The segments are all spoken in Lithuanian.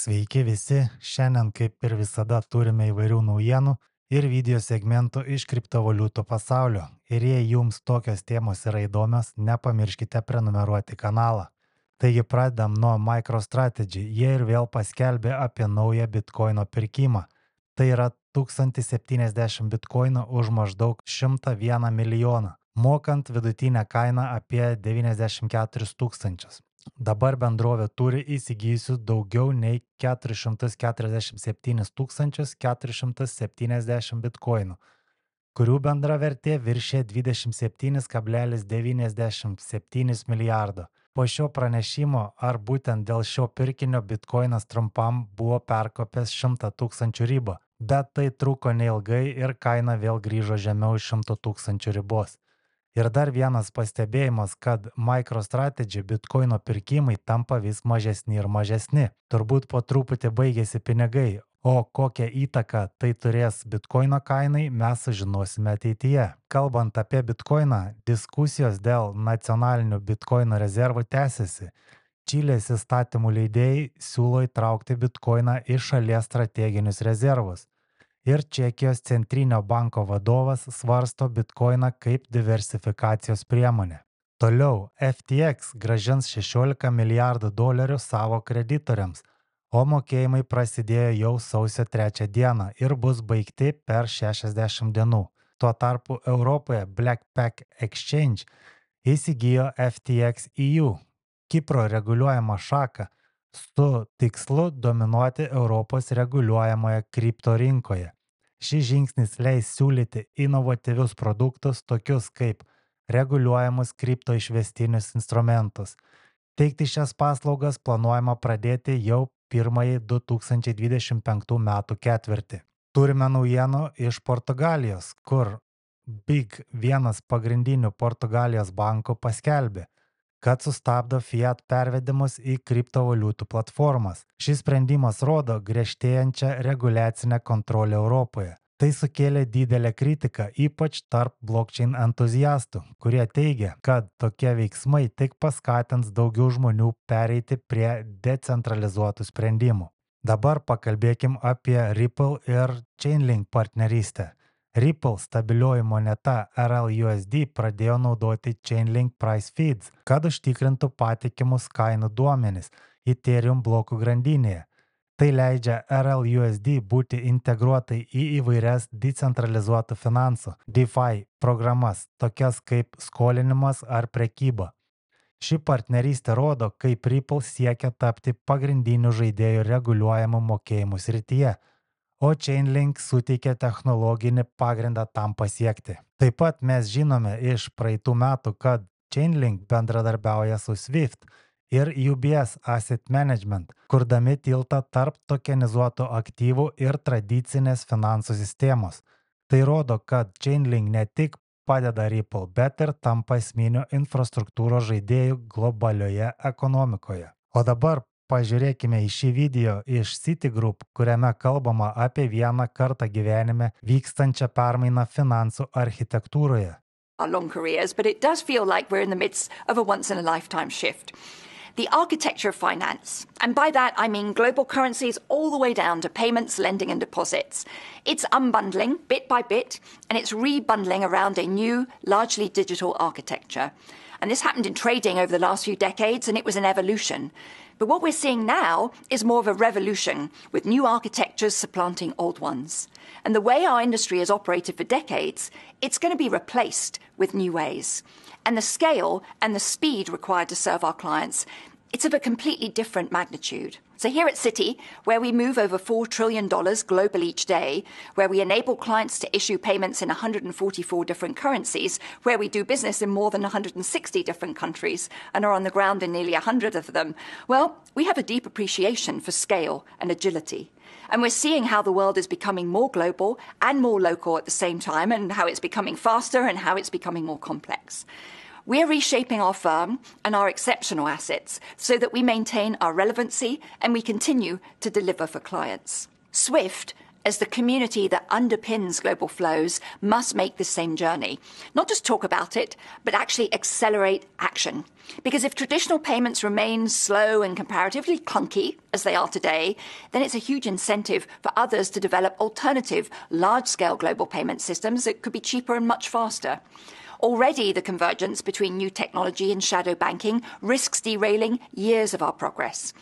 Sveiki visi, šiandien kaip ir visada turime įvairių naujienų ir video segmentų iš kriptovaliutų pasaulio. Ir jei jums tokios temos yra įdomios, nepamirškite prenumeruoti kanalą. Taigi pradedam nuo MicroStrategy, jie ir vėl paskelbė apie naują bitkoino pirkimą. Tai yra 1070 bitkoinų už maždaug 101 milijoną, mokant vidutinę kainą apie 94 tūkstančius. Dabar bendrovė turi įsigijusių daugiau nei 447 470 bitkoinų, kurių bendra vertė viršė 27,97 milijardo. Po šio pranešimo, ar būtent dėl šio pirkinio bitkoinas trumpam buvo perkopęs 100 tūkstančių ribą, bet tai truko neilgai ir kaina vėl grįžo žemiau 100 tūkstančių ribos. Ir dar vienas pastebėjimas, kad MicroStrategy bitkoino pirkimai tampa vis mažesni ir mažesni. Turbūt po truputį baigėsi pinigai, o kokią įtaką tai turės bitkoino kainai, mes sužinosime ateityje. Kalbant apie bitkoiną, diskusijos dėl nacionalinių bitkoino rezervų tęsiasi. Čilės įstatymų leidėjai siūlo įtraukti bitkoiną į šalies strateginius rezervus. Ir Čekijos centrinio banko vadovas svarsto bitkoiną kaip diversifikacijos priemonę. Toliau, FTX grąžins 16 milijardų dolerių savo kreditoriams, o mokėjimai prasidėjo jau sausio 3 dieną ir bus baigti per 60 dienų. Tuo tarpu Europoje Blackback Exchange įsigijo FTX EU, Kipro reguliuojamą šaką, su tikslu dominuoti Europos reguliuojamoje kripto rinkoje. Šis žingsnis leis siūlyti inovatyvius produktus, tokius kaip reguliuojamus kripto išvestinius instrumentus. Teikti šias paslaugas planuojama pradėti jau pirmąjį 2025 metų ketvirtį. Turime naujienų iš Portugalijos, kur Big, vienas pagrindinių Portugalijos bankų, paskelbė, kad sustabdo fiat pervedimus į kriptovaliutų platformas. Šis sprendimas rodo griežtėjančią reguliacinę kontrolę Europoje. Tai sukėlė didelę kritiką, ypač tarp blockchain entuziastų, kurie teigia, kad tokie veiksmai tik paskatins daugiau žmonių pereiti prie decentralizuotų sprendimų. Dabar pakalbėkim apie Ripple ir Chainlink partnerystę. Ripple stabilioji moneta RLUSD pradėjo naudoti Chainlink Price Feeds, kad užtikrintų patikimus kainų duomenis Ethereum blokų grandinėje. Tai leidžia RLUSD būti integruotai į įvairias decentralizuotų finansų DeFi programas, tokias kaip skolinimas ar prekyba. Ši partnerystė rodo, kaip Ripple siekia tapti pagrindiniu žaidėjų reguliuojamų mokėjimų srityje, o Chainlink suteikia technologinį pagrindą tam pasiekti. Taip pat mes žinome iš praeitų metų, kad Chainlink bendradarbiauja su Swift ir UBS Asset Management, kurdami tiltą tarp tokenizuotų aktyvų ir tradicinės finansų sistemos. Tai rodo, kad Chainlink ne tik padeda Ripple, bet ir tampa esminiu infrastruktūros žaidėjų globalioje ekonomikoje. O dabar pažiūrėkime į šį video iš Citigroup, kuriame kalbama apie vieną kartą gyvenime vykstančią permainą finansų architektūroje. Our long careers, but it does feel like we're in the midst of a once-in-a-lifetime shift. The architecture of finance, and by that I mean global currencies all the way down to payments, lending and deposits. It's unbundling bit by bit, and it's rebundling around a new, largely digital architecture. And this happened in trading over the last few decades, and it was an evolution. But what we're seeing now is more of a revolution, with new architectures supplanting old ones. And the way our industry has operated for decades, it's going to be replaced with new ways. And the scale and the speed required to serve our clients, it's of a completely different magnitude. So here at Citi, where we move over $4 trillion globally each day, where we enable clients to issue payments in 144 different currencies, where we do business in more than 160 different countries and are on the ground in nearly 100 of them, well, we have a deep appreciation for scale and agility. And we're seeing how the world is becoming more global and more local at the same time, and how it's becoming faster and how it's becoming more complex. We're reshaping our firm and our exceptional assets so that we maintain our relevancy and we continue to deliver for clients. Swift, as the community that underpins global flows must make the same journey. Not just talk about it, but actually accelerate action. Because if traditional payments remain slow and comparatively clunky, as they are today, then it's a huge incentive for others to develop alternative, large-scale global payment systems that could be cheaper and much faster. Already, the convergence between new technology and shadow banking risks derailing years of our progress.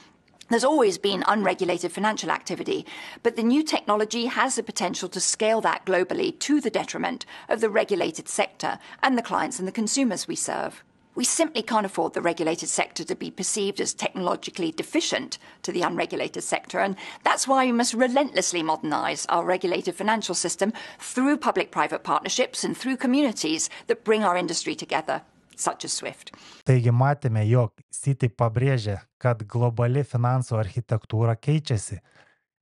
There's always been unregulated financial activity, but the new technology has the potential to scale that globally to the detriment of the regulated sector and the clients and the consumers we serve. We simply can't afford the regulated sector to be perceived as technologically deficient to the unregulated sector, and that's why we must relentlessly modernise our regulated financial system through public-private partnerships and through communities that bring our industry together, such as SWIFT. Taigi matėme, jog Citi pabrėžė, kad globali finansų architektūra keičiasi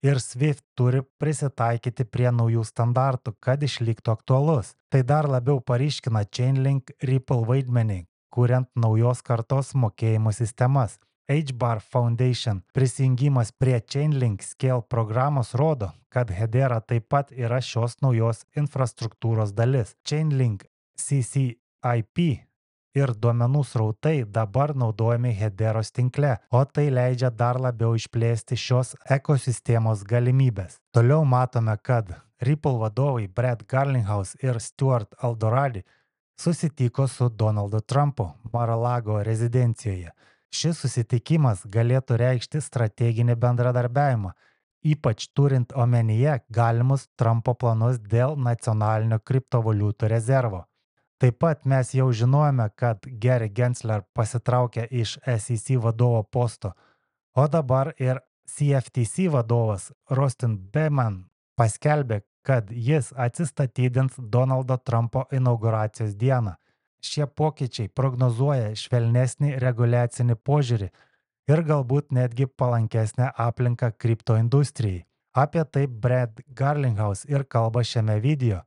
ir SWIFT turi prisitaikyti prie naujų standartų, kad išliktų aktualus. Tai dar labiau paryškina Chainlink Ripple vaidmenį, kuriant naujos kartos mokėjimų sistemas. HBAR Foundation prisijungimas prie Chainlink Scale programos rodo, kad Hedera taip pat yra šios naujos infrastruktūros dalis. Chainlink CCIP ir duomenų srautai dabar naudojami Hederos tinkle, o tai leidžia dar labiau išplėsti šios ekosistemos galimybės. Toliau matome, kad Ripple vadovai Brett Garlinghouse ir Stuart Aldoradį susitiko su Donaldu Trumpu Mar-a-Lago rezidencijoje. Šis susitikimas galėtų reikšti strateginį bendradarbiavimą, ypač turint omenyje galimus Trumpo planus dėl nacionalinio kriptovaliutų rezervo. Taip pat mes jau žinojome, kad Gary Gensler pasitraukė iš SEC vadovo posto, o dabar ir CFTC vadovas Rustin Beyman paskelbė, kad jis atsistatydins Donaldo Trumpo inauguracijos dieną. Šie pokyčiai prognozuoja švelnesnį reguliacinį požiūrį ir galbūt netgi palankesnę aplinką kripto industrijai. Apie tai Brett Garlinghouse ir kalba šiame video,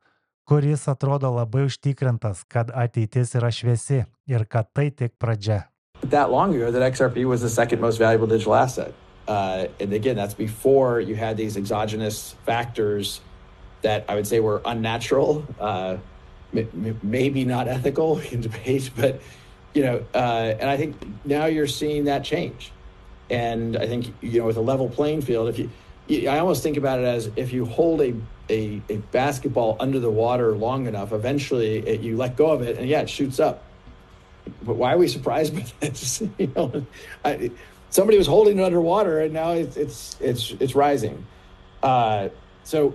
kuris atrodo labai užtikrintas, kad ateitis yra šviesi ir kad tai tik pradžia. That long ago, that XRP was the second most valuable digital asset. And again, that's before you had these exogenous factors that I would say were unnatural, maybe not ethical in debate, but, and I think now you're seeing that change. And I think, with a level playing field, I almost think about it as if you hold a basketball under the water long enough, eventually you let go of it and it shoots up. But why are we surprised by this? Somebody was holding it underwater and now it's rising. So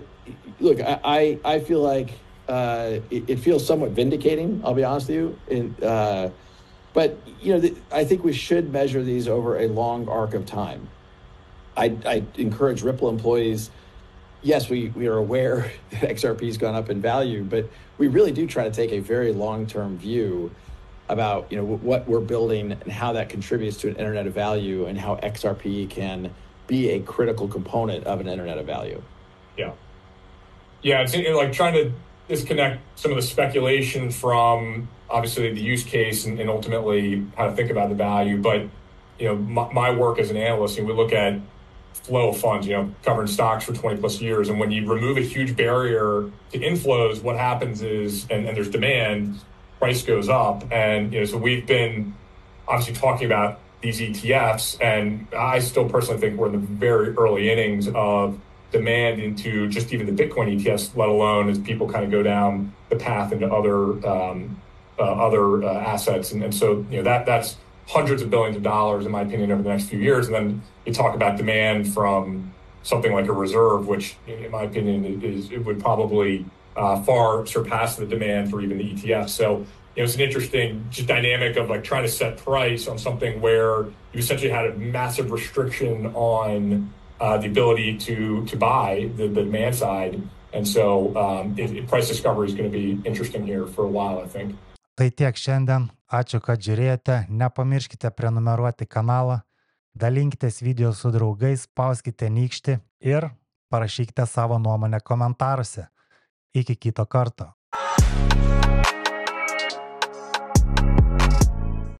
look, I feel like it feels somewhat vindicating, I'll be honest with you. But I think we should measure these over a long arc of time. I encourage Ripple employees, yes, we are aware that XRP has gone up in value, but we really do try to take a very long-term view about what we're building and how that contributes to an internet of value and how XRP can be a critical component of an internet of value. Yeah, it's like trying to disconnect some of the speculation from obviously the use case and ultimately how to think about the value. But my work as an analyst, we look at flow of funds, covering stocks for 20 plus years. And when you remove a huge barrier to inflows, what happens is, and there's demand, price goes up. And, so we've been obviously talking about these ETFs, and I still personally think we're in the very early innings of demand into just even the Bitcoin ETFs, let alone as people kind of go down the path into other assets. And so, that's hundreds of billions of dollars, in my opinion, over the next few years. And then you talk about demand from something like a reserve, which in my opinion it would probably far surpass the demand for even the ETF. So, it's an interesting just dynamic of like trying to set price on something where you essentially had a massive restriction on the ability to buy the demand side. And so price discovery is going to be interesting here for a while, I think. Tai tiek šiandien. Ačiū, kad žiūrėjote. Nepamirškite prenumeruoti kanalą, dalinkitės video su draugais, spauskite nykštį ir parašykite savo nuomonę komentaruose. Iki kito karto.